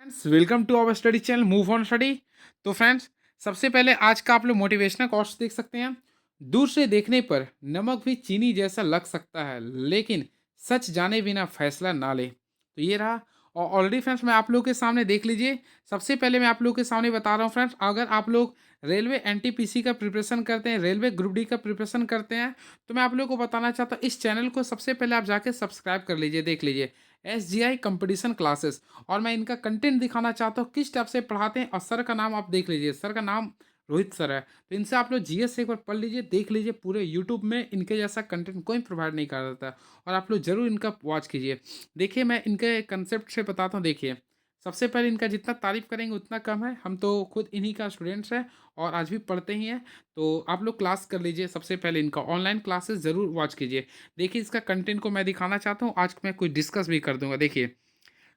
Friends welcome to our study channel move on study. तो friends सबसे पहले आज का आप लोग मोटिवेशनल कोट्स देख सकते हैं। दूर से देखने पर नमक भी चीनी जैसा लग सकता है, लेकिन सच जाने बिना फैसला ना ले। तो ये रहा। और ऑलरेडी फ्रेंड्स मैं आप लोगों के सामने देख लीजिए। सबसे पहले मैं आप लोगों के सामने बता रहा हूँ फ्रेंड्स, अगर आप लोग रेलवे एनटीपीसी का प्रिपरेशन करते हैं, रेलवे ग्रुप डी का प्रिपरेशन करते हैं, तो मैं आप लोगों को बताना चाहता हूँ इस चैनल को सबसे पहले आप जाके सब्सक्राइब कर लीजिए, देख लीजिए SGI कंपटीशन क्लासेस। और मैं इनका कंटेंट दिखाना चाहता हूँ किस टाइप से पढ़ाते हैं। और सर का नाम आप देख लीजिए, सर का नाम रोहित सर है। तो इनसे आप लोग जीएस एक बार पढ़ लीजिए, देख लीजिए। पूरे यूट्यूब में इनके जैसा कंटेंट कोई प्रोवाइड नहीं कर देता। और आप लोग जरूर इनका वॉच कीजिए। देखिए मैं इनके कंसेप्ट से बताता हूँ। देखिए सबसे पहले इनका जितना तारीफ करेंगे उतना कम है, हम तो खुद इन्हीं का स्टूडेंट्स हैं और आज भी पढ़ते ही हैं। तो आप लोग क्लास कर लीजिए, सबसे पहले इनका ऑनलाइन क्लासेस ज़रूर वॉच कीजिए। देखिए इसका कंटेंट को मैं दिखाना चाहता हूँ, आज मैं कुछ डिस्कस भी कर दूंगा। देखिए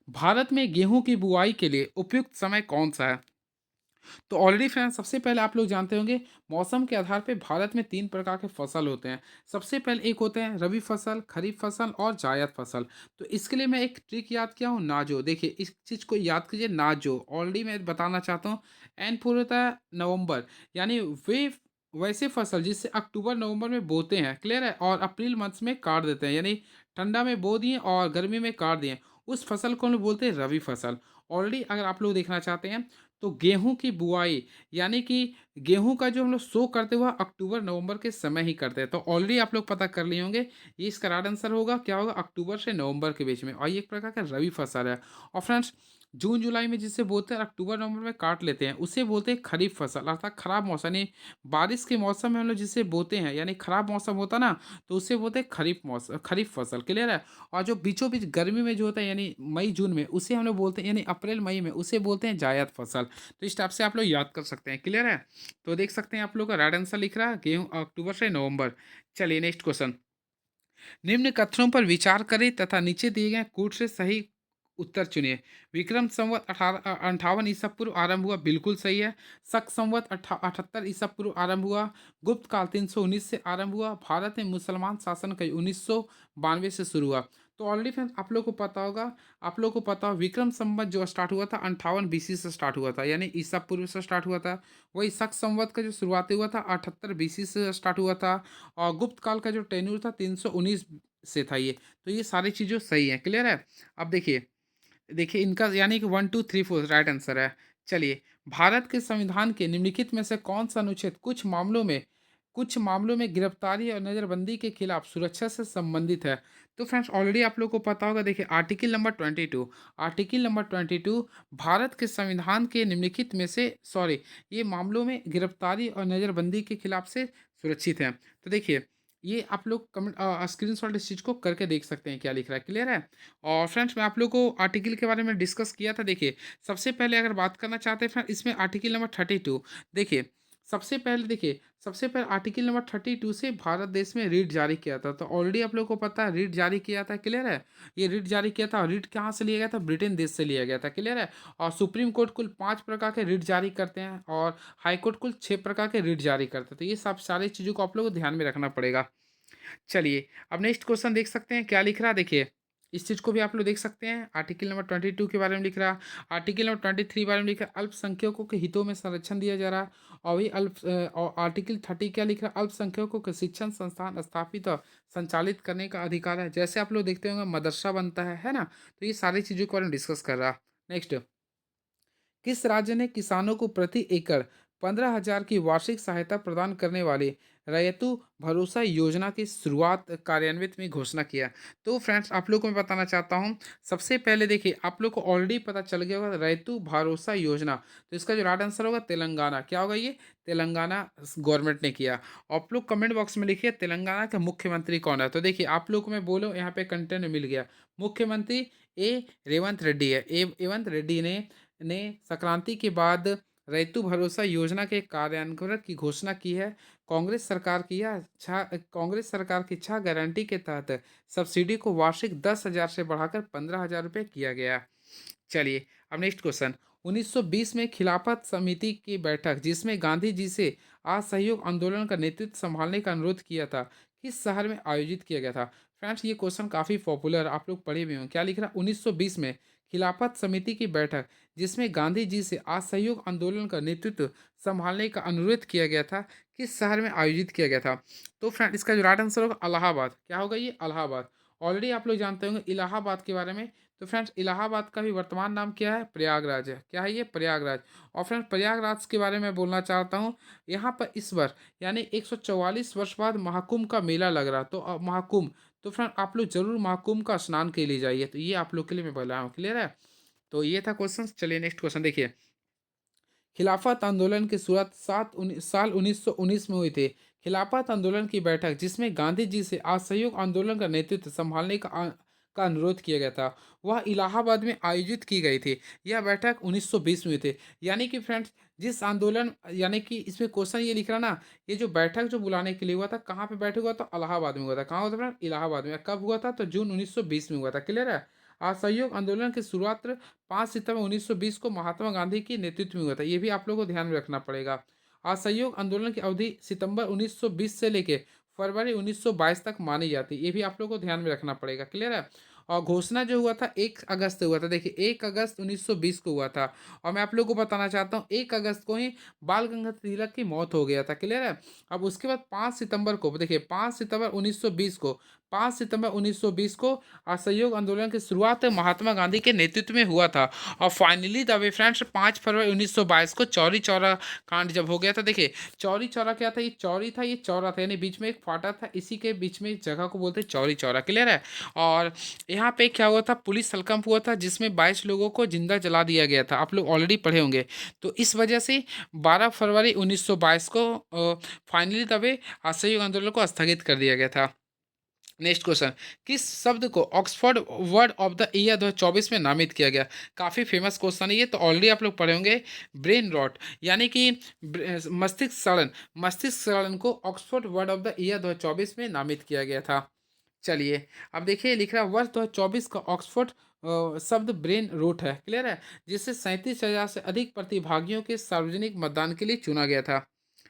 भारत में गेहूं की बुआई के लिए उपयुक्त समय कौन सा है। तो ऑलरेडी फ्रेंड्स सबसे पहले आप लोग जानते होंगे मौसम के आधार पे भारत में तीन प्रकार के फसल होते हैं। सबसे पहले एक होते हैं रबी फसल, खरीफ फसल और जायद फसल। तो इसके लिए मैं एक ट्रिक याद किया हूँ, नाजो। देखिए इस चीज़ को याद कीजिए, नाजो। ऑलरेडी मैं बताना चाहता हूँ एन पूरा होता है नवंबर, यानी वे वैसे फसल जिससे अक्टूबर नवंबर में बोते हैं, क्लियर है, और अप्रैल मंथ में काट देते हैं, यानी ठंडा में बो दिए और गर्मी में काट दिए, उस फसल को हम लोग बोलते हैं रबी फसल। ऑलरेडी अगर आप लोग देखना चाहते हैं तो गेहूं की बुआई, यानी कि गेहूं का जो हम लोग सो करते हुआ अक्टूबर नवंबर के समय ही करते हैं। तो ऑलरेडी आप लोग पता कर लिए होंगे, ये इसका राइट आंसर होगा, क्या होगा, अक्टूबर से नवंबर के बीच में। और ये एक प्रकार का रबी फसल है। और फ्रेंड्स जून जुलाई में जिसे बोलते हैं, अक्टूबर नवंबर में काट लेते हैं, उसे बोलते हैं खरीफ फसल, अर्थात खराब मौसम, यानी बारिश के मौसम में हम लोग जिसे बोते हैं, यानी खराब मौसम होता ना, तो उसे बोलते हैं खरीफ मौसम, खरीफ फसल, क्लियर है। और जो बीचों बीच गर्मी में जो होता है, यानी मई जून में, उसे हम लोग बोलते हैं, यानी अप्रैल मई में, उसे बोलते हैं जायद फसल। तो इस टाइप से आप लोग याद कर सकते हैं, क्लियर है। तो देख सकते हैं आप लोग का राइट आंसर लिख रहा है गेहूं अक्टूबर से नवंबर। चलिए नेक्स्ट क्वेश्चन। निम्न कथनों पर विचार करें तथा नीचे दिए गए कूट से सही उत्तर चुनिए। विक्रम संवत 58 ईसा पूर्व आरंभ हुआ, बिल्कुल सही है। शक संवत 78 ईसा पूर्व आरंभ हुआ। गुप्त काल 319 से आरंभ हुआ। भारत में मुसलमान शासन का 1992 से शुरू हुआ। तो ऑलरेडी फ्रेंड्स आप लोग को पता होगा, आप लोग को पता हो विक्रम संवत जो स्टार्ट हुआ था 58 BC से स्टार्ट हुआ था, यानी ईसा पूर्व से स्टार्ट हुआ था। वही शक संवत का जो शुरुआती हुआ था 78 BC से स्टार्ट हुआ था। और गुप्त काल का जो टेन्यूर था 319 से था ये। तो ये सारी चीज़ें सही है, क्लियर है। अब देखिए, देखिए इनका यानी कि 1 2 3 4 राइट आंसर है। चलिए, भारत के संविधान के निम्नलिखित में से कौन सा अनुच्छेद कुछ मामलों में गिरफ्तारी और नज़रबंदी के खिलाफ सुरक्षा से संबंधित है। तो फ्रेंड्स ऑलरेडी आप लोग को पता होगा। देखिए आर्टिकल नंबर 22 भारत के संविधान के निम्नलिखित में से ये मामलों में गिरफ्तारी और नज़रबंदी के खिलाफ से सुरक्षित है। तो देखिए ये आप लोग कमेंट स्क्रीनशॉट इस चीज़ को करके देख सकते हैं क्या लिख रहा है, क्लियर है। और फ्रेंड्स मैं आप लोग को आर्टिकल के बारे में डिस्कस किया था। देखिए सबसे पहले अगर बात करना चाहते हैं फ्रेंड, इसमें आर्टिकल नंबर 32। देखिए सबसे पहले आर्टिकल नंबर 32 से भारत देश में रीट जारी किया था। तो ऑलरेडी आप लोग को पता है रीट जारी किया था, क्लियर है। ये रीट जारी किया था, और रीट कहाँ से लिया गया था, ब्रिटेन देश से लिया गया था, क्लियर है। और सुप्रीम कोर्ट कुल 5 प्रकार के रीट जारी करते हैं, और हाई कोर्ट कुल 6 प्रकार के रीट जारी करते हैं। तो ये सब सारी चीज़ों को आप लोग को ध्यान में रखना पड़ेगा। चलिए अब नेक्स्ट क्वेश्चन देख सकते हैं क्या लिख रहा है। देखिए इस चीज़ को भी आप लोग देख सकते हैं, आर्टिकल नंबर 22 के बारे में लिख रहा। आर्टिकल नंबर 23 बारे में लिख रहा, अल्पसंख्यकों के हितों में संरक्षण दिया जा रहा। और वही और आर्टिकल 30 क्या लिख रहा, अल्पसंख्यकों के शिक्षण संस्थान स्थापित और संचालित करने का अधिकार है। जैसे आप लोग देखते होंगे मदरसा बनता है ना। तो ये सारी चीज़ों के बारे में डिस्कस कर रहा। नेक्स्ट, किस राज्य ने किसानों को प्रति एकड़ 15,000 की वार्षिक सहायता प्रदान करने वाली रैयतु भरोसा योजना की शुरुआत कार्यान्वित में घोषणा किया। तो फ्रेंड्स आप लोग को मैं बताना चाहता हूं, सबसे पहले देखिए आप लोग को ऑलरेडी पता चल गया होगा रैयतु भरोसा योजना। तो इसका जो राइट आंसर होगा तेलंगाना, क्या होगा ये, तेलंगाना गवर्नमेंट ने किया। आप लोग कमेंट बॉक्स में लिखिए तेलंगाना का मुख्यमंत्री कौन है। तो देखिए आप लोग को मैं बोलो यहाँ पे कंटेंट मिल गया। मुख्यमंत्री रेवंत रेड्डी है। रेवंत रेड्डी ने संक्रांति के बाद रैयतु भरोसा योजना के कार्यान्वयन की घोषणा की है। कांग्रेस सरकार की 6 गारंटी के तहत सब्सिडी को वार्षिक 10,000 से बढ़ाकर 15,000 रुपये किया गया। चलिए अब नेक्स्ट क्वेश्चन। 1920 में खिलाफत समिति की बैठक जिसमें गांधी जी से असहयोग आंदोलन का नेतृत्व संभालने का अनुरोध किया था, किस शहर में आयोजित किया गया था। फ्रेंड्स ये क्वेश्चन काफ़ी पॉपुलर, आप लोग पढ़े भी हों। क्या लिख रहा है, 1920 में खिलाफत समिति की बैठक जिसमें गांधी जी से असहयोग आंदोलन का नेतृत्व संभालने का अनुरोध किया गया था, किस शहर में आयोजित किया गया था? तो फ्रेंड इसका जो राइट आंसर होगा इलाहाबाद। क्या होगा ये? इलाहाबाद। ऑलरेडी आप लोग जानते होंगे इलाहाबाद के बारे में। तो फ्रेंड्स इलाहाबाद का भी वर्तमान नाम क्या है? प्रयागराज है। क्या है ये? प्रयागराज। और फ्रेंड्स प्रयागराज के बारे में बोलना चाहता हूँ, यहाँ पर इस वर्ष यानी 144 वर्ष बाद महाकुंभ का मेला लग रहा। तो महाकुंभ, तो फ्रेंड आप लोग जरूर महाकुंभ का स्नान के लिए जाइए। तो ये आप लोग के लिए मैं बोला हूँ। क्लियर है? तो ये था क्वेश्चन। चलिए नेक्स्ट क्वेश्चन देखिए। खिलाफत आंदोलन की शुरुआत साल 1919 में हुई थी। खिलाफत आंदोलन की बैठक जिसमें गांधी जी से असहयोग आंदोलन का नेतृत्व संभालने का अनुरोध किया गया था, वह इलाहाबाद में आयोजित की गई थी। यह बैठक 1920 में हुई थी। यानी कि फ्रेंड्स जिस आंदोलन, यानी कि इसमें क्वेश्चन ये लिख रहा ना, ये जो बैठक जो बुलाने के लिए हुआ था, कहाँ पे बैठक हुआ था? इलाहाबाद में हुआ था। कहाँ हुआ था फ्रेंड? इलाहाबाद में। कब हुआ था? तो जून 1920 में हुआ था। क्लियर है? असहयोग आंदोलन की शुरुआत 5 सितंबर 1920 को महात्मा गांधी के नेतृत्व में हुआ था। ये भी आप लोगों को ध्यान में रखना पड़ेगा। असहयोग आंदोलन की अवधि सितंबर 1920 से लेके फरवरी 1922 तक मानी जाती है। ये भी आप लोगों को ध्यान में रखना पड़ेगा। क्लियर है? और घोषणा जो हुआ था 1 अगस्त से हुआ था। देखिए 1 अगस्त 1920 को हुआ था। और मैं आप लोगों को बताना चाहता हूँ 1 अगस्त को ही बाल गंगाधर तिलक की मौत हो गया था। क्लियर है? अब उसके बाद 5 सितंबर को, देखिए 5 सितंबर 1920 को, 5 सितंबर 1920 को असहयोग आंदोलन की शुरुआत महात्मा गांधी के नेतृत्व में हुआ था। और फाइनली द वे फ्रेंड्स 5 फरवरी 1922 को चौरी चौरा कांड जब हो गया था। देखिए चौरी चौरा क्या था? ये चौरी था, ये चौरा था, यानी बीच में एक फाटा था, इसी के बीच में एक जगह को बोलते हैं चौरी चौरा। क्लियर है? और यहाँ पे क्या हुआ था? पुलिस हल्कंप हुआ था जिसमें 22 लोगों को जिंदा जला दिया गया था। आप लोग ऑलरेडी पढ़े होंगे। तो इस वजह से 12 फरवरी 1922 को फाइनली द वे असहयोग आंदोलन को स्थगित कर दिया गया था। Next question. किस शब्द को Oxford word of the year 2024 में नामित किया गया? काफ़ी फेमस क्वेश्चन है ये, तो ऑलरेडी आप लोग पढ़े होंगे। ब्रेन रॉट, यानी कि मस्तिष्क सड़न, मस्तिष्क सड़न को Oxford word of the year 2024 में नामित किया गया था। चलिए अब देखिए लिख रहा है वर्ष 2024 का ऑक्सफोर्ड शब्द ब्रेन रोट है। क्लियर है? जिससे 37,000 से अधिक प्रतिभागियों के सार्वजनिक मतदान के लिए चुना गया था।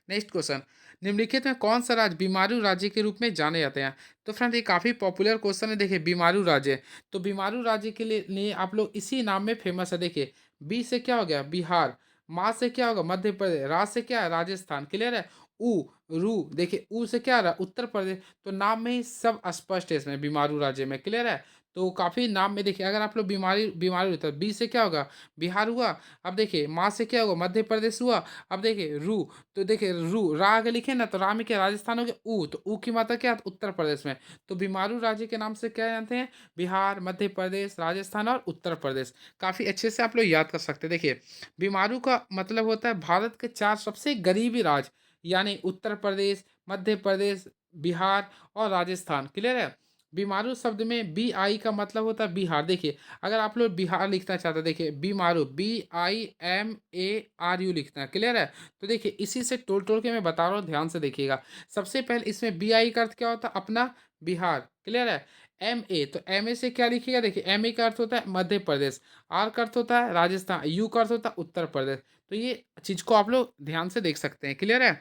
Next question. निम्नलिखित में कौन सा राज्य बीमारू राज्य के रूप में जाने जाते हैं? तो फ्रेंड ये काफ़ी पॉपुलर क्वेश्चन है। देखिए बीमारू राज्य, तो बीमारू राज्य के लिए आप लोग इसी नाम में फेमस है। देखिए बी से क्या हो गया? बिहार। माँ से क्या होगा? मध्य प्रदेश। राज से क्या है? राजस्थान। क्लियर है? ऊ, रू, देखिए ऊ से क्या आ रहा? उत्तर प्रदेश। तो नाम में ही सब स्पष्ट है इसमें बीमारू राज्य में। क्लियर है? तो काफ़ी नाम में देखिए अगर आप लोग बीमारी बीमारी होता है, बी से क्या होगा? बिहार हुआ। अब देखिए माँ से क्या होगा? मध्य प्रदेश हुआ। अब देखिए रू, तो देखिए रू रा अगर लिखे ना तो रा में क्या? राजस्थान हो गया। ऊ, तो ऊ की मात्रा क्या? उत्तर प्रदेश में। तो बीमारू राज्य के नाम से क्या जानते हैं? बिहार, मध्य प्रदेश, राजस्थान और उत्तर प्रदेश। काफ़ी अच्छे से आप लोग याद कर सकते हैं। देखिए बीमारू का मतलब होता है भारत के 4 सबसे गरीबी राज्य, यानी उत्तर प्रदेश, मध्य प्रदेश, बिहार और राजस्थान। क्लियर है? बीमारू शब्द में बी आई का मतलब होता है बिहार। देखिए अगर आप लोग बिहार लिखना चाहते हैं, देखिए बीमारू BIMARU लिखना है। क्लियर है? तो देखिए इसी से टोल टोल के मैं बता रहा हूँ, ध्यान से देखिएगा। सबसे पहले इसमें बी आई का अर्थ क्या होता है? अपना बिहार। क्लियर है? MA, तो MA से क्या लिखिएगा? देखिए MA का अर्थ होता है मध्य प्रदेश, R का अर्थ होता है राजस्थान, U का अर्थ होता है उत्तर प्रदेश। तो ये चीज़ को आप लोग ध्यान से देख सकते हैं। क्लियर है?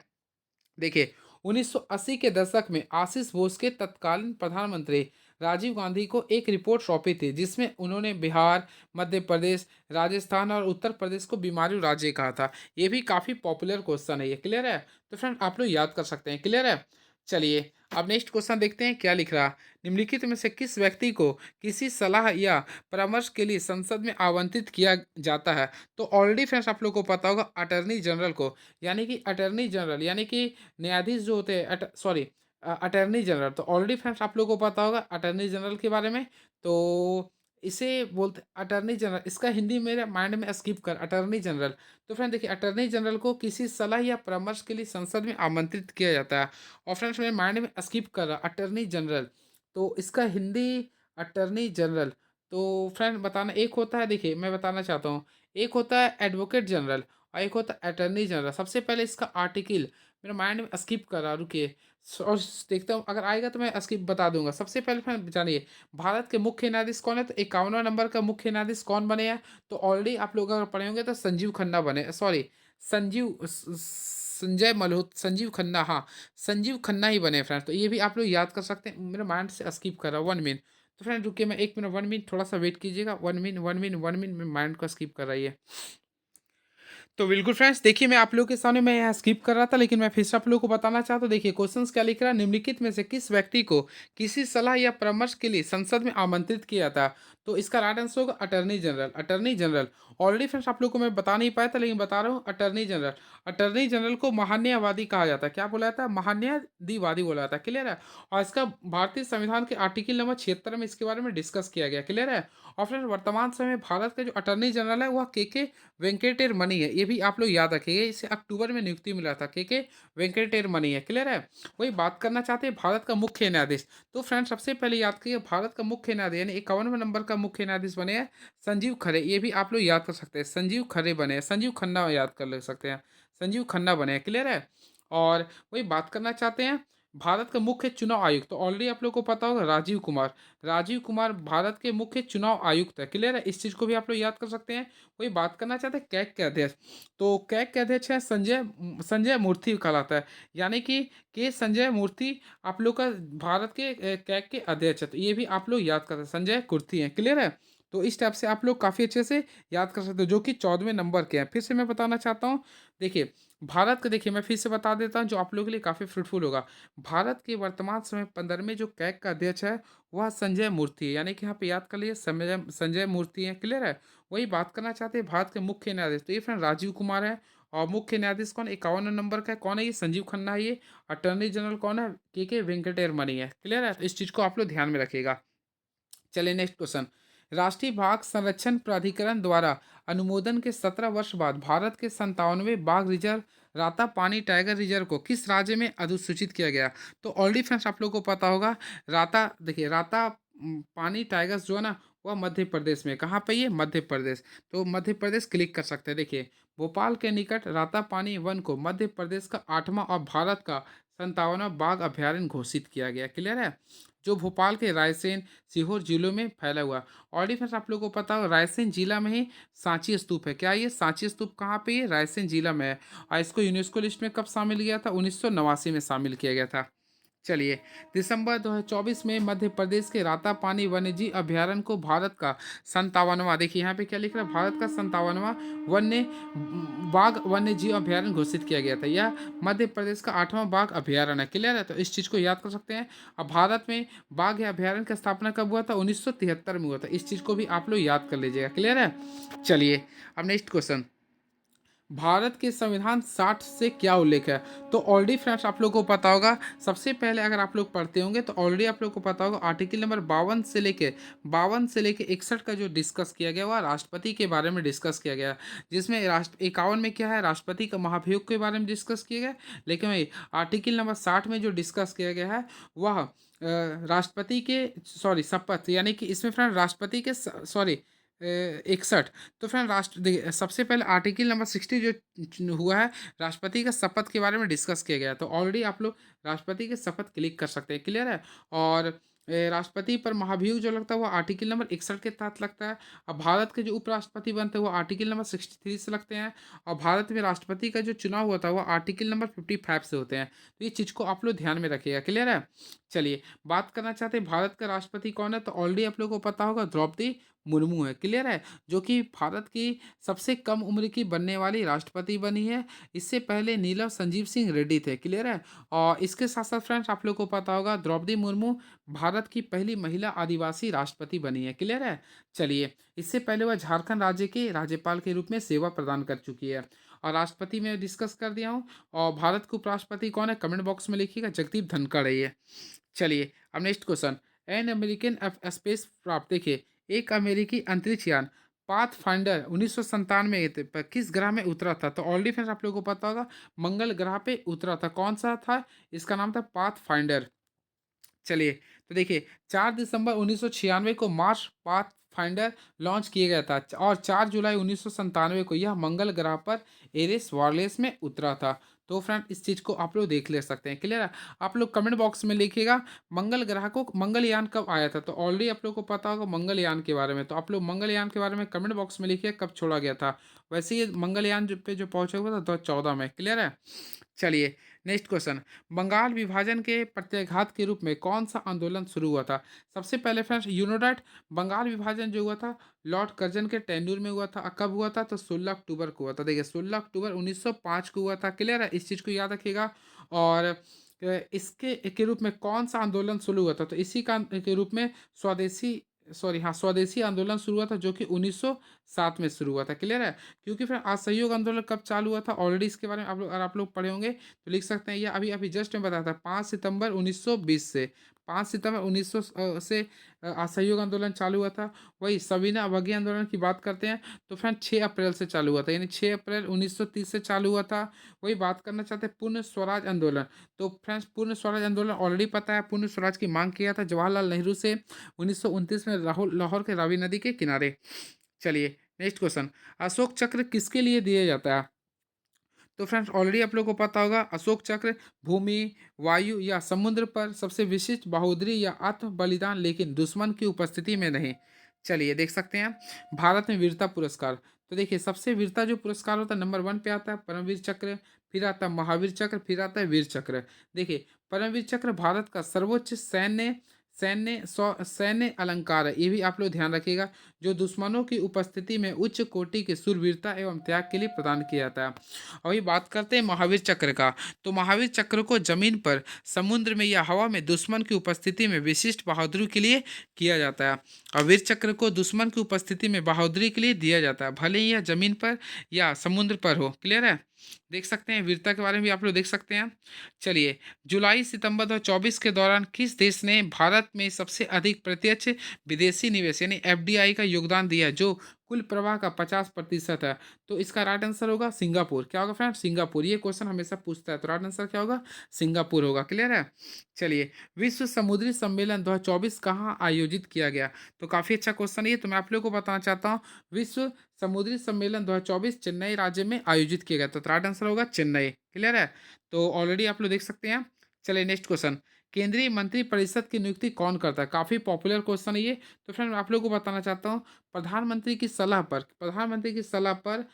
देखिए 1980 के दशक में आशीष बोस के तत्कालीन प्रधानमंत्री राजीव गांधी को एक रिपोर्ट सौंपी थी जिसमें उन्होंने बिहार, मध्य प्रदेश, राजस्थान और उत्तर प्रदेश को बीमारू राज्य कहा था। ये भी काफ़ी पॉपुलर क्वेश्चन है ये। क्लियर है? तो फ्रेंड आप लोग याद कर सकते हैं। क्लियर है? चलिए अब नेक्स्ट क्वेश्चन देखते हैं क्या लिख रहा। निम्नलिखित में से किस व्यक्ति को किसी सलाह या परामर्श के लिए संसद में आवंटित किया जाता है? तो ऑलरेडी फ्रेंड्स आप लोग को पता होगा अटर्नी जनरल को, यानी कि अटर्नी जनरल यानी कि न्यायाधीश जो होते हैं, सॉरी अटर्नी जनरल। तो ऑलरेडी फ्रेंड्स आप लोगों को पता होगा अटर्नी जनरल के बारे में। तो इसे बोलते अटर्नी जनरल, इसका हिंदी मेरे माइंड में स्किप कर अटर्नी जनरल। तो फ्रेंड देखिए अटर्नी जनरल को किसी सलाह या परामर्श के लिए संसद में आमंत्रित किया जाता है। और फ्रेंड्स मेरे माइंड में स्किप कर रहा अटर्नी जनरल, तो इसका हिंदी अटर्नी जनरल। तो फ्रेंड बताना, एक होता है, देखिए मैं बताना चाहता हूँ, एक होता है एडवोकेट जनरल और एक होता है अटर्नी जनरल। सबसे पहले इसका आर्टिकल मेरे माइंड में स्किप कर रहा, रुकिए और देखता हूँ अगर आएगा तो मैं स्किप बता दूंगा। सबसे पहले फ्रेंड जानिए भारत के मुख्य न्यायाधीश कौन है? तो 51वां नंबर का मुख्य न्यायाधीश कौन बने हैं? तो ऑलरेडी आप लोग अगर पढ़े होंगे तो संजीव खन्ना बने, सॉरी संजय मल्होत्रा, संजीव खन्ना, हाँ संजीव खन्ना ही बने फ्रेंड्स। तो ये भी आप लोग याद कर सकते हैं। मेरे माइंड से स्किप कर रहा, 1 मिनट। तो फ्रेंड रुकिए, मैं 1 मिनट 1 मिनट थोड़ा सा वेट कीजिएगा, 1 मिनट 1 मिनट 1 मिनट में माइंड को स्किप कर रही है। तो बिल्कुल फ्रेंड्स, देखिए मैं आप लोगों के सामने मैं यहाँ स्किप कर रहा था, लेकिन मैं फिर से आप लोगों को बताना चाहता हूँ। देखिए क्वेश्चंस क्या लिख रहा है, निम्नलिखित में से किस व्यक्ति को किसी सलाह या परामर्श के लिए संसद में आमंत्रित किया था? तो इसका राइट आंसर होगा attorney general. Attorney general, already friends आप लोग को मैं बता नहीं पाया था, लेकिन बता रहा हूँ अटर्नी जनरल। अटर्नी जनरल को महान्यायवादी कहा जाता है। क्या बोला जाता है? महान्यायवादी बोला जाता है। क्लियर है? और इसका भारतीय संविधान के आर्टिकल नंबर 76 में इसके बारे में डिस्कस किया गया। क्लियर है? और फ्रेंड्स वर्तमान समय में भारत का जो अटर्नी जनरल है वह के वेंकटेर मनी है। ये भी आप लोग याद रखिएगा, इसे अक्टूबर में नियुक्ति मिला था। के वेंकटेर मनी है। क्लियर है? वही बात करना चाहते हैं भारत का मुख्य न्यायाधीश। तो फ्रेंड्स सबसे पहले याद करिए, भारत का मुख्य न्यायाधीश यानी 51वें नंबर का मुख्य न्यायाधीश बने हैं संजीव खरे। ये भी आप लोग याद कर सकते हैं, संजीव खरे बने हैं। संजीव खन्ना याद कर ले सकते हैं, संजीव खन्ना बने हैं। क्लियर है? और वही बात करना चाहते हैं भारत का मुख्य चुनाव आयुक्त, तो ऑलरेडी आप लोग को पता होगा राजीव कुमार। राजीव कुमार भारत के मुख्य चुनाव आयुक्त है। क्लियर है? इस चीज़ को भी आप लोग याद कर सकते हैं। कोई बात करना चाहते हैं कैग के अध्यक्ष, तो कैग के अध्यक्ष है संजय संजय मूर्ति कहलाता है। यानी कि के संजय मूर्ति आप लोग का भारत के कैग के अध्यक्ष है। तो ये भी आप लोग याद करते हैं, संजय कुर्ती हैं। क्लियर है? तो इस टाइप से आप लोग काफ़ी अच्छे से याद कर सकते हो, जो कि 14वें नंबर के हैं। फिर से मैं बताना चाहता हूँ, देखिए भारत का, देखिए मैं फिर से बता देता हूँ जो आप लोगों के लिए काफ़ी फ्रूटफुल होगा। भारत के वर्तमान समय 15वें जो कैग का अध्यक्ष है वह संजय मूर्ति है। यानी कि यहाँ पे याद कर लीजिए संजय संजय मूर्ति है। क्लियर है? वही बात करना चाहते हैं भारत के मुख्य न्यायाधीश, तो ये फ्रेंड राजीव कुमार है। और मुख्य न्यायाधीश कौन? 51 नंबर का है। कौन है ये? संजीव खन्ना है ये। अटर्नी जनरल कौन है? के वेंकटेरमणि है। क्लियर है? तो इस चीज़ को आप लोग ध्यान में रखिएगा। चलिए नेक्स्ट क्वेश्चन। राष्ट्रीय बाघ संरक्षण प्राधिकरण द्वारा अनुमोदन के 17 वर्ष बाद भारत के 97वें बाघ रिजर्व राता पानी टाइगर रिजर्व को किस राज्य में अधिसूचित किया गया? तो ऑलरेडी फ्रेंड्स आप लोगों को पता होगा, राता, देखिए राता पानी टाइगर्स जो है ना वह मध्य प्रदेश में। कहाँ पे? ये मध्य प्रदेश। तो मध्य प्रदेश क्लिक कर सकते हैं। देखिए भोपाल के निकट राता पानी वन को मध्य प्रदेश का 8वां और भारत का 57वां बाघ अभ्यारण्य घोषित किया गया। क्लियर है? जो भोपाल के रायसेन सीहोर जिलों में फैला हुआ। ऑलरेडी फ्रेंड्स आप लोगों को पता हो रायसेन जिला में ही सांची स्तूप है। क्या ये सांची स्तूप कहाँ पे? ये रायसेन जिला में है। और इसको यूनेस्को लिस्ट में कब शामिल किया था? 1989 में शामिल किया गया था। चलिए दिसंबर 2024 में मध्य प्रदेश के रातापानी वन्यजीव अभ्यारण्य को भारत का 57वां, देखिए यहाँ पे क्या लिख रहा है, भारत का 57वां वन्य बाघ वन्य जीव अभ्यारण्य घोषित किया गया था। यह मध्य प्रदेश का 8वां बाघ अभ्यारण्य है। क्लियर है? तो इस चीज़ को याद कर सकते हैं। अब भारत में बाघ या अभ्यारण्य की स्थापना कब हुआ था? 1973 में हुआ था। इस चीज़ को भी आप लोग याद कर लीजिएगा। क्लियर है? चलिए अब नेक्स्ट क्वेश्चन। भारत के संविधान 60 से क्या उल्लेख है? तो ऑलरेडी फ्रेंड्स आप लोगों को पता होगा, सबसे पहले अगर आप लोग पढ़ते होंगे तो ऑलरेडी आप लोगों को पता होगा आर्टिकल नंबर 52 से लेके 61 का जो डिस्कस किया गया वह राष्ट्रपति के बारे में डिस्कस किया गया, जिसमें राष्ट्र 51 में क्या है, राष्ट्रपति का महाभियोग के बारे में डिस्कस किया गया। लेकिन वही आर्टिकल नंबर 60 में जो डिस्कस किया गया है वह राष्ट्रपति के सॉरी शपथ, यानी कि इसमें फ्रेंड राष्ट्रपति के सॉरी 61। तो फ्रेंड राष्ट्र देखिए सबसे पहले आर्टिकल नंबर 60 जो हुआ है राष्ट्रपति का शपथ के बारे में डिस्कस किया गया। तो ऑलरेडी आप लोग राष्ट्रपति के शपथ क्लिक कर सकते हैं। क्लियर है? और राष्ट्रपति पर महाभियोग जो लगता है वो आर्टिकल नंबर 61 के तहत लगता है। अब भारत के जो उपराष्ट्रपति बनते हैं वो आर्टिकल नंबर 63 से लगते हैं। और भारत में राष्ट्रपति का जो चुनाव होता है वो आर्टिकल नंबर 55 से होते हैं। तो ये चीज़ को आप लोग ध्यान में रखिएगा। क्लियर है? चलिए बात करना चाहते हैं भारत का राष्ट्रपति कौन है? तो ऑलरेडी आप लोगों को पता होगा द्रौपदी मुर्मू है। क्लियर है? जो कि भारत की सबसे कम उम्र की बनने वाली राष्ट्रपति बनी है। इससे पहले नीलम संजीव सिंह रेड्डी थे। क्लियर है? और इसके साथ साथ फ्रेंड्स आप लोग को पता होगा द्रौपदी मुर्मू भारत की पहली महिला आदिवासी राष्ट्रपति बनी है। क्लियर है? चलिए इससे पहले वह झारखंड राज्य के राज्यपाल के रूप में सेवा प्रदान कर चुकी है। और राष्ट्रपति में डिस्कस कर दिया हूँ। और भारत के उपराष्ट्रपति कौन है? कमेंट बॉक्स में लिखिएगा, जगदीप धनखड़ है ये। चलिए अब next question. An American space craft, देखिए एक अमेरिकी अंतरिक्ष यान पाथ फाइंडर 1997 किस ग्रह में उतरा था? तो ऑलरेडी फ्रेंड्स आप लोगों को पता होगा मंगल ग्रह पे उतरा था। कौन सा था? इसका नाम था पाथ फाइंडर। चलिए तो देखिए 4 दिसंबर 1996 को मार्स पाथ फाइंडर लॉन्च किया गया था। और 4 जुलाई 1997 को यह मंगल ग्रह पर एरिस वायरलेस में उतरा था। तो फ्रेंड इस चीज़ को आप लोग देख ले सकते हैं। क्लियर है? आप लोग कमेंट बॉक्स में लिखिएगा मंगल ग्रह को मंगलयान कब आया था? तो ऑलरेडी आप लोग को पता होगा मंगलयान के बारे में। तो आप लोग मंगलयान के बारे में कमेंट बॉक्स में लिखिए कब छोड़ा गया था। वैसे ये मंगलयान पे जो पहुंचा हुआ था 2014 में। क्लियर है। चलिए नेक्स्ट क्वेश्चन, बंगाल विभाजन के प्रत्याघात के रूप में कौन सा आंदोलन शुरू हुआ था? सबसे पहले friends you know that Bengal विभाजन जो हुआ था लॉर्ड कर्जन के टेन्यूर में हुआ था। कब हुआ था? तो 16 अक्टूबर को हुआ था। देखिए 16 अक्टूबर 1905 को हुआ था। क्लियर है, इस चीज़ को याद रखिएगा। और इसके के रूप में कौन सा आंदोलन शुरू हुआ था? तो इसी का के रूप में स्वदेशी सॉरी हाँ स्वदेशी आंदोलन शुरू हुआ था, जो कि 1907 में शुरू हुआ था। क्लियर है। क्योंकि फिर असहयोग आंदोलन कब चालू हुआ था ऑलरेडी इसके बारे में आप लोग अगर आप लोग पढ़े होंगे तो लिख सकते हैं। ये अभी अभी जस्ट मैं बताया था 5 सितंबर 1920 से 5 सितंबर 1900 से असहयोग आंदोलन चालू हुआ था। वही सविनय अवज्ञा आंदोलन की बात करते हैं तो फ्रेंड 6 अप्रैल से चालू हुआ था, यानी 6 अप्रैल 1930 से चालू हुआ था। वही बात करना चाहते हैं पूर्ण स्वराज आंदोलन। तो फ्रेंड्स पूर्ण स्वराज आंदोलन ऑलरेडी पता है, पूर्ण स्वराज की मांग किया था जवाहरलाल नेहरू से 1929 में लाहौर के रावी नदी के किनारे। चलिए नेक्स्ट क्वेश्चन, अशोक चक्र किसके लिए दिया जाता है? तो फ्रेंड्स ऑलरेडी आप लोगों को पता होगा अशोक चक्र भूमि, वायु या समुद्र पर सबसे विशिष्ट बहादुरी या आत्म बलिदान, लेकिन दुश्मन की उपस्थिति में नहीं। चलिए देख सकते हैं भारत में वीरता पुरस्कार। तो देखिए सबसे वीरता जो पुरस्कार होता है नंबर 1 पे आता है परमवीर चक्र, फिर आता है महावीर चक्र, फिर आता है वीर चक्र। देखिए परमवीर चक्र भारत का सर्वोच्च सैन्य अलंकार है, ये भी आप लोग ध्यान रखिएगा, जो दुश्मनों की उपस्थिति में उच्च कोटि की शूरवीरता एवं त्याग के लिए प्रदान किया जाता है। अभी बात करते हैं महावीर चक्र का। तो महावीर चक्र को जमीन पर, समुद्र में या हवा में दुश्मन की उपस्थिति में विशिष्ट बहादुरी के लिए किया जाता है। और वीर चक्र को दुश्मन की उपस्थिति में बहादुरी के लिए दिया जाता है, भले ही यह जमीन पर या समुद्र पर हो। क्लियर है। देख सकते हैं वीरता के बारे में भी आप लोग देख सकते हैं। चलिए जुलाई सितंबर 2024 के दौरान किस देश ने भारत में सबसे अधिक प्रत्यक्ष विदेशी निवेश यानी एफडीआई का योगदान दिया, जो कुल प्रवाह का 50% है? तो इसका राइट आंसर होगा सिंगापुर। क्या होगा फ्रेंड? सिंगापुर। ये क्वेश्चन हमेशा पूछता है, तो राइट आंसर क्या होगा? सिंगापुर होगा। क्लियर है। चलिए विश्व समुद्री सम्मेलन 2024 कहाँ आयोजित किया गया? तो काफ़ी अच्छा क्वेश्चन है ये, तो मैं आप लोगों को बताना चाहता हूँ विश्व समुद्री सम्मेलन 2024 चेन्नई राज्य में आयोजित किया गया, तो राइट आंसर होगा चेन्नई। क्लियर है। तो ऑलरेडी आप लोग देख सकते हैं। चलिए नेक्स्ट क्वेश्चन, केंद्रीय मंत्री परिषद की नियुक्ति कौन करता है? काफ़ी पॉपुलर क्वेश्चन है ये। तो फ्रेंड मैं आप लोगों को बताना चाहता हूँ प्रधानमंत्री की सलाह पर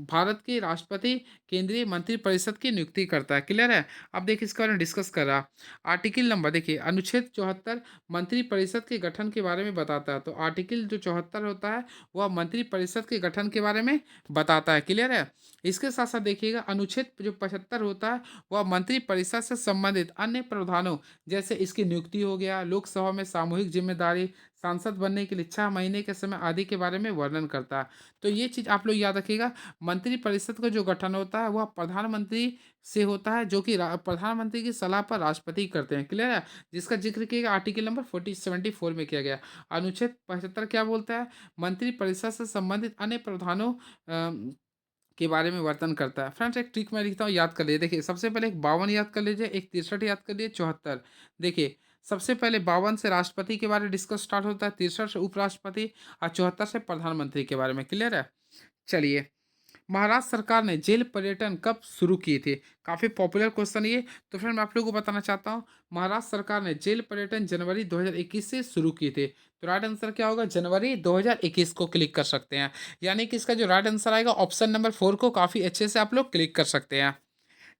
भारत के राष्ट्रपति केंद्रीय मंत्री परिषद की नियुक्ति करता है। क्लियर है। अब देखिए इसके बारे में डिस्कस कर रहा। आर्टिकल नंबर देखिए अनुच्छेद 74 मंत्री परिषद के गठन के बारे में बताता है। तो आर्टिकल जो 74 होता है वह मंत्री परिषद के गठन के बारे में बताता है। क्लियर है। इसके साथ साथ देखिएगा अनुच्छेद जो 75 होता है वह मंत्री परिषद से संबंधित अन्य प्रावधानों जैसे इसकी नियुक्ति हो गया, लोकसभा में सामूहिक जिम्मेदारी, सांसद बनने के लिए 6 महीने के समय आदि के बारे में वर्णन करता है। तो ये चीज़ आप लोग याद रखिएगा, मंत्री परिषद का जो गठन होता है वह प्रधानमंत्री से होता है, जो कि प्रधानमंत्री की सलाह पर राष्ट्रपति करते हैं। क्लियर है। जिसका जिक्र किया गया आर्टिकल नंबर 74 में किया गया। अनुच्छेद 75 क्या बोलता है? मंत्री परिषद से संबंधित अन्य प्रावधानों के बारे में वर्णन करता है। फ्रेंड्स एक ट्रिक मैं लिखता हूँ, याद कर लीजिए। देखिए सबसे पहले एक 52 याद कर लीजिए, एक 63 याद कर लीजिए, 74। देखिए सबसे पहले 52 से राष्ट्रपति के बारे में डिस्कस स्टार्ट होता है, 63 से उपराष्ट्रपति और 74 से प्रधानमंत्री के बारे में। क्लियर है। चलिए महाराष्ट्र सरकार ने जेल पर्यटन कब शुरू किए थे? काफ़ी पॉपुलर क्वेश्चन ये। तो फिर मैं आप लोगों को बताना चाहता हूँ महाराष्ट्र सरकार ने जेल पर्यटन जनवरी 2021 से शुरू किए थे। तो राइट आंसर क्या होगा? जनवरी 2021 को क्लिक कर सकते हैं। यानी कि इसका जो राइट आंसर आएगा ऑप्शन नंबर 4 को काफ़ी अच्छे से आप लोग क्लिक कर सकते हैं।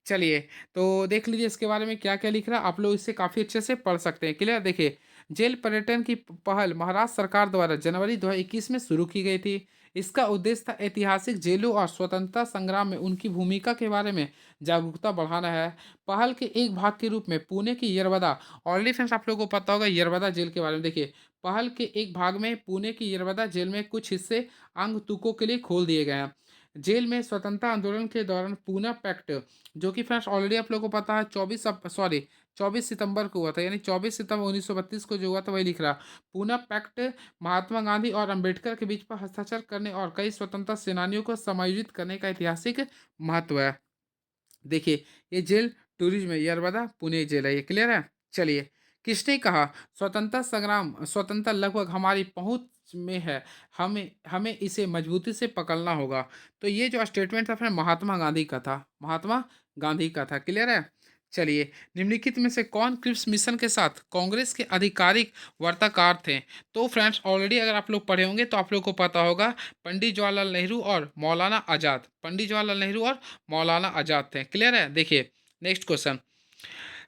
चलिए तो देख लीजिए इसके बारे में क्या क्या लिख रहा है, आप लोग इसे काफ़ी अच्छे से पढ़ सकते हैं। क्लियर। देखिए जेल पर्यटन की पहल महाराष्ट्र सरकार द्वारा जनवरी 2021 में शुरू की गई थी। इसका उद्देश्य था ऐतिहासिक जेलों और स्वतंत्रता संग्राम में उनकी भूमिका के बारे में जागरूकता बढ़ाना है। पहल के एक भाग के रूप में पुणे की यरवदा, ऑलरेडी फ्रेंड्स आप लोगों को पता होगा यरवदा जेल के बारे में। देखिए पहल के एक भाग में पुणे की यरवदा जेल में कुछ हिस्से अंग तुकों के लिए खोल दिए गए हैं। जेल में स्वतंत्रता आंदोलन के दौरान पूना पैक्ट, जो कि फ्रेंड्स ऑलरेडी आप लोगों को पता है 24 सितंबर को हुआ था, यानी 24 सितंबर 1932 को जो हुआ था वही लिख रहा। पूना पैक्ट महात्मा गांधी और अंबेडकर के बीच पर हस्ताक्षर करने और कई स्वतंत्रता सेनानियों को समायोजित करने का ऐतिहासिक महत्व है। देखिए ये जेल टूरिज्म है, यरवदा पुणे जेल है ये। क्लियर है। चलिए किसने कहा स्वतंत्रता लगभग हमारी पहुंच में है, हमें हमें इसे मजबूती से पकड़ना होगा? तो ये जो स्टेटमेंट था फिर महात्मा गांधी का था, महात्मा गांधी का था। क्लियर है। चलिए, निम्नलिखित में से कौन क्रिप्स मिशन के साथ कांग्रेस के आधिकारिक वार्ताकार थे? तो फ्रेंड्स ऑलरेडी अगर आप लोग पढ़े होंगे तो आप लोग को पता होगा, पंडित जवाहरलाल नेहरू और मौलाना आज़ाद। पंडित जवाहरलाल नेहरू और मौलाना आज़ाद थे। क्लियर है? देखिए, नेक्स्ट क्वेश्चन।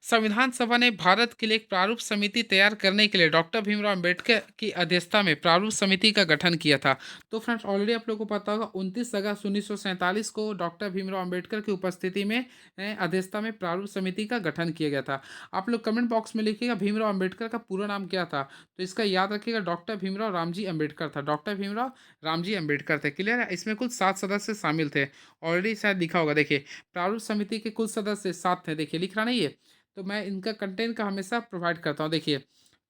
संविधान सभा ने भारत के लिए एक प्रारूप समिति तैयार करने के लिए डॉक्टर भीमराव अंबेडकर की अध्यक्षता में प्रारूप समिति का गठन किया था। तो फ्रेंड्स ऑलरेडी आप लोगों को पता होगा, 29 अगस्त 1947 को डॉक्टर भीमराव अंबेडकर की उपस्थिति में अध्यक्षता में प्रारूप समिति का गठन किया गया था। आप लोग कमेंट बॉक्स में लिखिएगा भीमराव अंबेडकर का पूरा नाम क्या था। तो इसका याद रखिएगा, डॉक्टर भीमराव रामजी अंबेडकर था। डॉक्टर भीमराव रामजी अंबेडकर थे। क्लियर है? इसमें कुल 7 सदस्य शामिल थे। ऑलरेडी शायद लिखा होगा, देखिए प्रारूप समिति के कुल सदस्य 7 थे। देखिए लिख रहा नहीं है, तो मैं इनका कंटेंट का हमेशा प्रोवाइड करता हूँ। देखिए,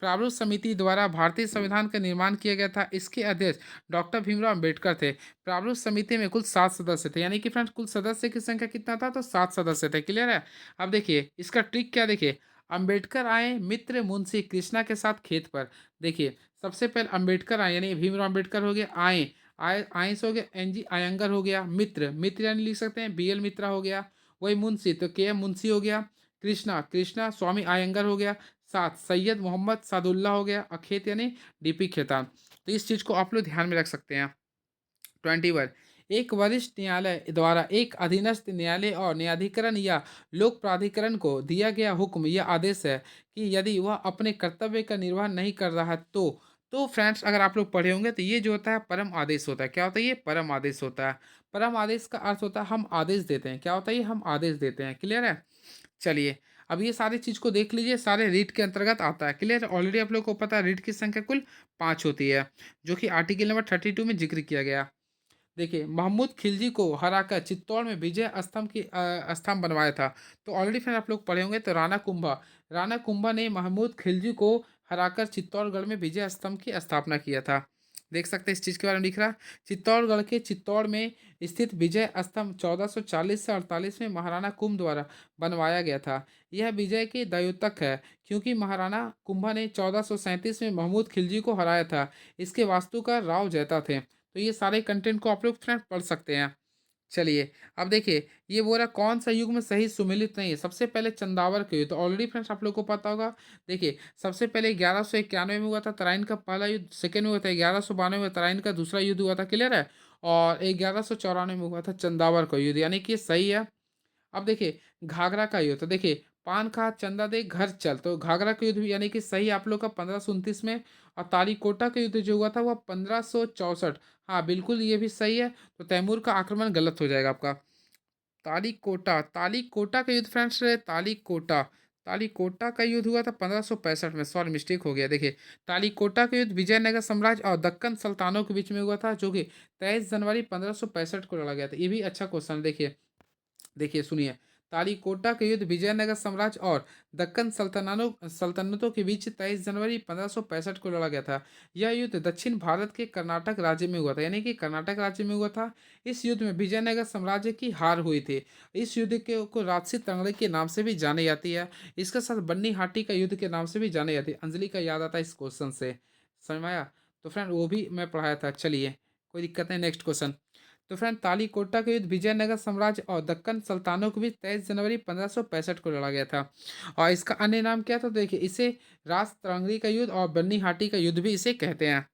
प्रारूप समिति द्वारा भारतीय संविधान का निर्माण किया गया था। इसके अध्यक्ष डॉक्टर भीमराव अंबेडकर थे। प्रारूप समिति में कुल 7 सदस्य थे, यानी कि फ्रेंड्स कुल सदस्य की संख्या कितना था? तो 7 सदस्य थे। क्लियर है? अब देखिए इसका ट्रिक क्या, देखिए अंबेडकर आए मित्र मुंशी कृष्णा के साथ खेत पर। देखिए सबसे पहले अंबेडकर आए, यानी भीमराव अंबेडकर हो गया, आए आए आए से हो गया एन जी अयंगर हो गया, मित्र मित्र यानी लिख सकते हैं बी एल मित्रा हो गया, वही मुंशी तो के एम मुंशी हो गया, कृष्णा कृष्णा स्वामी अयंगर हो गया, साथ सैयद मोहम्मद सादुल्ला हो गया, अखेत यानी डीपी खेतान। तो इस चीज़ को आप लोग ध्यान में रख सकते हैं। 21, एक वरिष्ठ न्यायालय द्वारा एक अधीनस्थ न्यायालय और न्यायाधिकरण या लोक प्राधिकरण को दिया गया हुक्म या आदेश है कि यदि वह अपने कर्तव्य का निर्वहन नहीं कर रहा है तो फ्रेंड्स अगर आप लोग पढ़े होंगे तो ये जो होता है परम आदेश होता है। क्या होता है? ये परम आदेश होता है। परम आदेश का अर्थ होता है हम आदेश देते हैं। क्या होता है? ये हम आदेश देते हैं। क्लियर है? चलिए, अब ये सारी चीज़ को देख लीजिए, सारे रीट के अंतर्गत आता है। क्लियर? ऑलरेडी आप लोग को पता है रीट की संख्या कुल 5 होती है, जो कि आर्टिकल नंबर 32 में जिक्र किया गया। देखिए महमूद खिलजी को हराकर चित्तौड़ में विजय स्तंभ बनवाया था। तो ऑलरेडी फिर आप लोग पढ़े होंगे, तो राणा कुंभा ने महमूद खिलजी को हराकर चित्तौड़गढ़ में विजय स्तंभ की स्थापना किया था। देख सकते हैं इस चीज़ के बारे में लिख रहा, चित्तौड़गढ़ के चित्तौड़ में स्थित विजय स्तंभ 1440 से 48 में महाराणा कुंभ द्वारा बनवाया गया था। यह विजय के द्योतक है, क्योंकि महाराणा कुंभा ने 1437 में महमूद खिलजी को हराया था। इसके वास्तुकार राव जैता थे। तो ये सारे कंटेंट को आप लोग फ्रेंड पढ़ सकते हैं। चलिए, अब देखिए ये बोला कौन सा युग में सही सुमेलित नहीं है। सबसे पहले चंदावर के युद्ध, तो ऑलरेडी फ्रेंड्स आप लोग को पता होगा। देखिए सबसे पहले 1191 में हुआ था तराइन का पहला युद्ध, सेकेंड में हुआ था 1192 में तराइन का दूसरा युद्ध हुआ था। क्लियर है? और 1194 में हुआ था चंदावर का युद्ध, यानी कि ये सही है। अब देखिए घाघरा का युद्ध, तो देखिए पान खा चंदा दे घर चल, तो घाघरा का युद्ध भी यानी कि सही आप लोग का 1529 में। और तालीकोटा का युद्ध जो हुआ था वह 1564। हाँ बिल्कुल ये भी सही है। तो तैमूर का आक्रमण गलत हो जाएगा आपका। तालीकोटा का युद्ध फ्रेंड्स, तालीकोटा तालीकोटा का युद्ध हुआ था 1565 में। सॉरी मिस्टेक हो गया। देखिए तालीकोटा का युद्ध विजयनगर साम्राज्य और दक्कन सल्तानों के बीच में हुआ था, जो कि 23 जनवरी 1565 को लड़ा गया था। ये भी अच्छा क्वेश्चन है। देखिए देखिए सुनिए, तालीकोटा का युद्ध विजयनगर साम्राज्य और दक्कन सल्तनतों के बीच 23 जनवरी 1565 को लड़ा गया था। यह युद्ध दक्षिण भारत के कर्नाटक राज्य में हुआ था, यानी कि कर्नाटक राज्य में हुआ था। इस युद्ध में विजयनगर साम्राज्य की हार हुई थी। इस युद्ध के को राजसी तंगड़े के नाम से भी जाने जाती है। इसके साथ बन्नी हाटी का युद्ध के नाम से भी जाने जाती है। अंजलि का याद आता है इस क्वेश्चन से। समझ में आया? तो फ्रेंड वो भी मैं पढ़ाया था। चलिए कोई दिक्कत नहीं, नेक्स्ट क्वेश्चन। तो फ्रेंड तालीकोटा का युद्ध विजयनगर साम्राज्य और दक्कन सल्तानों के बीच 23 जनवरी 1565 को लड़ा गया था। और इसका अन्य नाम क्या था? देखिए इसे राजतरंगी का युद्ध और बन्नी हाटी का युद्ध भी इसे कहते हैं।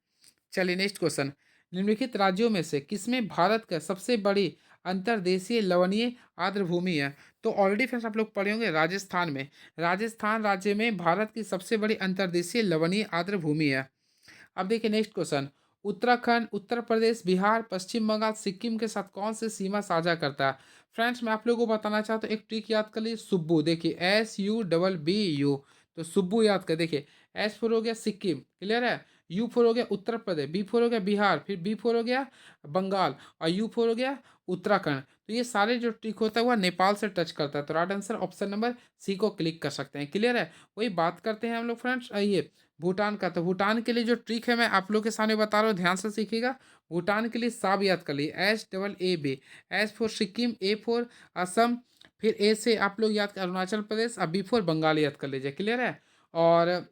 चलिए नेक्स्ट क्वेश्चन। निम्नलिखित राज्यों में से किसमें भारत का सबसे बड़ी अंतर्देशीय लवणीय आर्द्र भूमि है? तो ऑलरेडी फ्रेंड्स आप लोग पढ़े होंगे, राजस्थान में। राजस्थान राज्य में भारत की सबसे बड़ी अंतर्देशीय लवणीय आर्द्र भूमि है। अब देखिए नेक्स्ट क्वेश्चन। उत्तराखंड, उत्तर प्रदेश, बिहार, पश्चिम बंगाल, सिक्किम के साथ कौन सी सीमा साझा करता है? फ्रेंड्स मैं आप लोगों को बताना चाहता हूँ, एक ट्रिक याद कर लीजिए, सुब्बू। देखिए SUBBU, तो सुब्बू याद कर। देखिए S फोर हो गया सिक्किम, क्लियर है। U फोर हो गया उत्तर प्रदेश, B फोर हो गया बिहार, फिर B फोर हो गया बंगाल, और U फोर हो गया उत्तराखंड। तो ये सारे जो ट्रिक होता है वह नेपाल से टच करता है। तो right answer option number C को क्लिक कर सकते हैं। क्लियर है? वही बात करते हैं हम लोग फ्रेंड्स, आइए भूटान का। तो भूटान के लिए जो ट्रिक है मैं आप लोग के सामने बता रहा हूँ, ध्यान से सीखिएगा। भूटान के लिए साब याद कर लिए, SAAB। S for Sikkim, A for Assam, फिर A से आप लोग याद कर अरुणाचल प्रदेश, और B फॉर बंगाल याद कर लीजिए। क्लियर है? और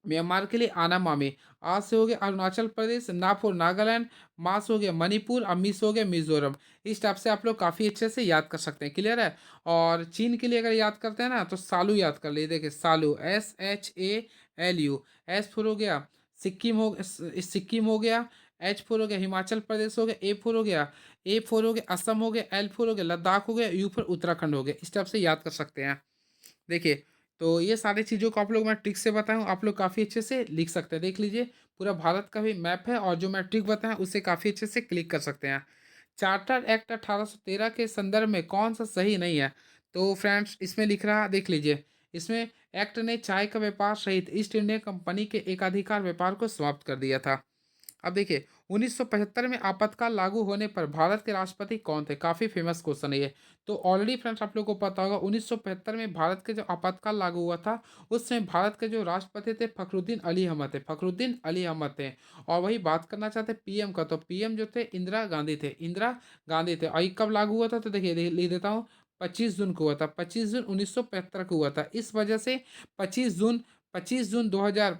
म्यांमार के लिए आनामामी, आ से हो गया अरुणाचल प्रदेश, ना फॉर नागालैंड, मा से हो गया मणिपुर, और मी से हो गया मिजोरम। इस टाइप से आप लोग काफ़ी अच्छे से याद कर सकते हैं, क्लियर है। और चीन के लिए अगर याद करते हैं ना तो सालू याद कर लिए, देखिए सालू, SHALU। एस फोर हो गया सिक्किम, सिक्किम हो गया। H फोर हो गया हिमाचल प्रदेश हो गया। A4 हो गया, A4 हो गया असम हो गया। L4 हो गया लद्दाख हो गया। U4 उत्तराखंड हो गया। इस टाइप से याद कर सकते हैं। देखिए, तो ये सारी चीज़ों को आप लोग मैं ट्रिक से बताया हूँ, आप लोग काफ़ी अच्छे से लिख सकते हैं। देख लीजिए, पूरा भारत का भी मैप है और जो मैं ट्रिक बताया उससे काफ़ी अच्छे से क्लिक कर सकते हैं। चार्टर एक्ट 1813 के संदर्भ में कौन-सा सही नहीं है? तो फ्रेंड्स इसमें लिख रहा है, देख लीजिए, इसमें एक्ट ने चाय का व्यापार सहित ईस्ट इंडिया कंपनी के एकाधिकार व्यापार को समाप्त कर दिया था। अब देखिए, 1975 में आपातकाल लागू होने पर भारत के राष्ट्रपति कौन थे? काफ़ी फेमस क्वेश्चन है ये। तो ऑलरेडी फ्रेंड्स आप लोगों को पता होगा, 1975 में भारत के जो आपातकाल लागू हुआ था, उस समय भारत के जो राष्ट्रपति थे फ़खरुद्दीन अली अहमद थे, फ़खरुद्दीन अली अहमद थे। और वही बात करना चाहते हैं पीएम का, तो पीएम जो थे इंदिरा गांधी थे, इंदिरा गांधी थे। और ये कब लागू हुआ था? तो देखिए लिख देता हूँ, 25 जून को हुआ था, 25 जून 1975 को हुआ था। इस वजह से 25 जून 25 जून 2000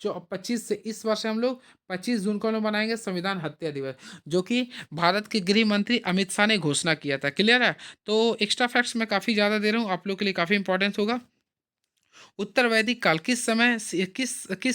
जो 25 से इस वर्ष हम लोग 25 जून को हम लोग मनाएंगे संविधान हत्या दिवस, जो कि भारत के गृह मंत्री अमित शाह ने घोषणा किया था, क्लियर है। तो एक्स्ट्रा फैक्ट्स मैं काफ़ी ज़्यादा दे रहा हूँ, आप लोग के लिए काफ़ी इंपॉर्टेंस होगा। उत्तर वैदिक काल किस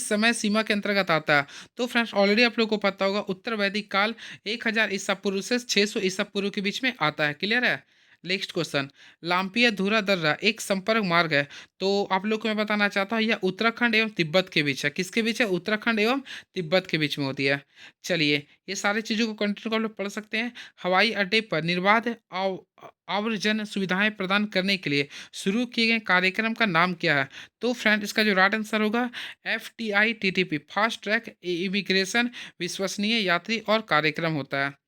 समय सीमा के अंतर्गत आता है? तो फ्रेंड्स ऑलरेडी आप लोग को पता होगा, उत्तर वैदिक काल 1000 ईसा पूर्व से 600 ईसा पूर्व के बीच में आता है, क्लियर है। नेक्स्ट क्वेश्चन, लाम्पिया धुरा दर्रा एक संपर्क मार्ग है। तो आप लोग को मैं बताना चाहता हूँ, यह उत्तराखंड एवं तिब्बत के बीच है। किसके बीच है? उत्तराखंड एवं तिब्बत के बीच में होती है। चलिए, ये सारी चीज़ों को कंटिन्यू आप लोग पढ़ सकते हैं। हवाई अड्डे पर निर्बाध आव्रजन सुविधाएं प्रदान करने के लिए शुरू किए गए कार्यक्रम का नाम क्या है? तो फ्रेंड इसका जो राइट आंसर होगा, FTITTP, फास्ट ट्रैक इमिग्रेशन, विश्वसनीय यात्री और कार्यक्रम होता है।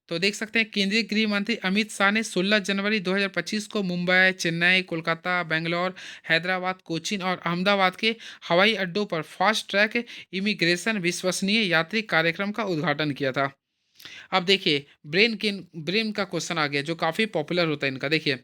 तो देख सकते हैं, केंद्रीय गृह मंत्री अमित शाह ने 16 जनवरी 2025 को मुंबई, चेन्नई, कोलकाता, बेंगलोर, हैदराबाद, कोचीन और अहमदाबाद के हवाई अड्डों पर फास्ट ट्रैक इमिग्रेशन विश्वसनीय यात्री कार्यक्रम का उद्घाटन किया था। अब देखिए, ब्रेन का क्वेश्चन आ गया जो काफ़ी पॉपुलर होता है इनका। देखिए,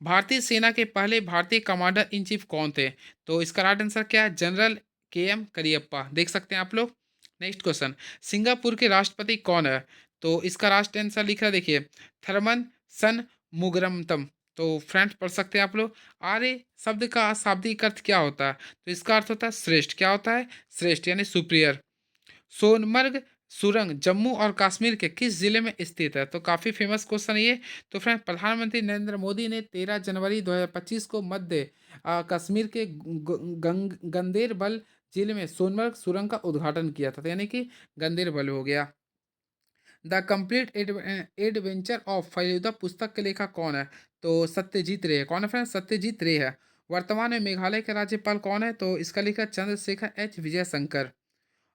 भारतीय सेना के पहले भारतीय कमांडर इन चीफ कौन थे? तो इसका राइट आंसर क्या है? General KM Cariappa. देख सकते हैं आप लोग। नेक्स्ट क्वेश्चन, सिंगापुर के राष्ट्रपति कौन है? तो इसका राइट आंसर लिख रहा है, देखिए, थर्मन सन मुगरमतम। तो फ्रेंड्स पढ़ सकते हैं आप लोग। आर्य शब्द का शाब्दिक अर्थ क्या होता है? तो इसका अर्थ होता है श्रेष्ठ। क्या होता है? श्रेष्ठ यानी सुप्रियर। सोनमर्ग सुरंग जम्मू और कश्मीर के किस जिले में स्थित है? तो काफ़ी फेमस क्वेश्चन है ये। तो फ्रेंड प्रधानमंत्री नरेंद्र मोदी ने 13 जनवरी 2025 को मध्य कश्मीर के गंदेरबल जिले में सोनमर्ग सुरंग का उद्घाटन किया था, तो यानी कि गंदेरबल हो गया। The complete adventure of Feluda पुस्तक के लेखक कौन है? तो सत्यजीत रे है। कौन है फ्रेंड? सत्यजीत रे है। वर्तमान में मेघालय के राज्यपाल कौन है? तो इसका लेखक चंद्रशेखर विजय शंकर।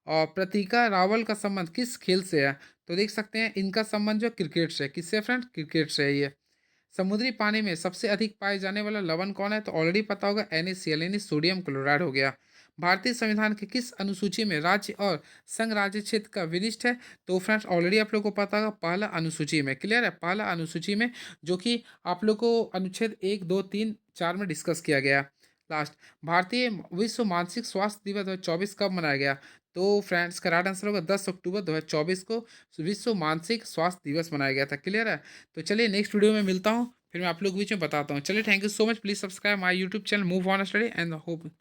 और प्रतीका रावल का संबंध किस खेल से है? तो देख सकते हैं इनका संबंध जो क्रिकेट से है। किससे फ्रेंड? क्रिकेट से है ये। समुद्री पानी में सबसे अधिक पाए जाने वाला लवण कौन है? तो ऑलरेडी पता होगा, NaCl यानी सोडियम क्लोराइड हो गया। भारतीय संविधान के किस अनुसूची में राज्य और संघ राज्य क्षेत्र का विनिष्ट है? तो फ्रेंड्स ऑलरेडी आप लोग को पता होगा, पहला अनुसूची में, क्लियर है, पहला अनुसूची में, जो कि आप लोग को अनुच्छेद 1, 2, 3, 4 में डिस्कस किया गया। लास्ट, भारतीय विश्व मानसिक स्वास्थ्य दिवस 2024 कब मनाया गया? तो फ्रेंड्स का राइट आंसर होगा 10 अक्टूबर 2024 को विश्व मानसिक स्वास्थ्य दिवस मनाया गया था, क्लियर है। तो चलिए नेक्स्ट वीडियो में मिलता हूँ, फिर मैं आप लोग के बीच में बताता हूँ। चलिए, thank you so much, please subscribe my YouTube channel move on study and hope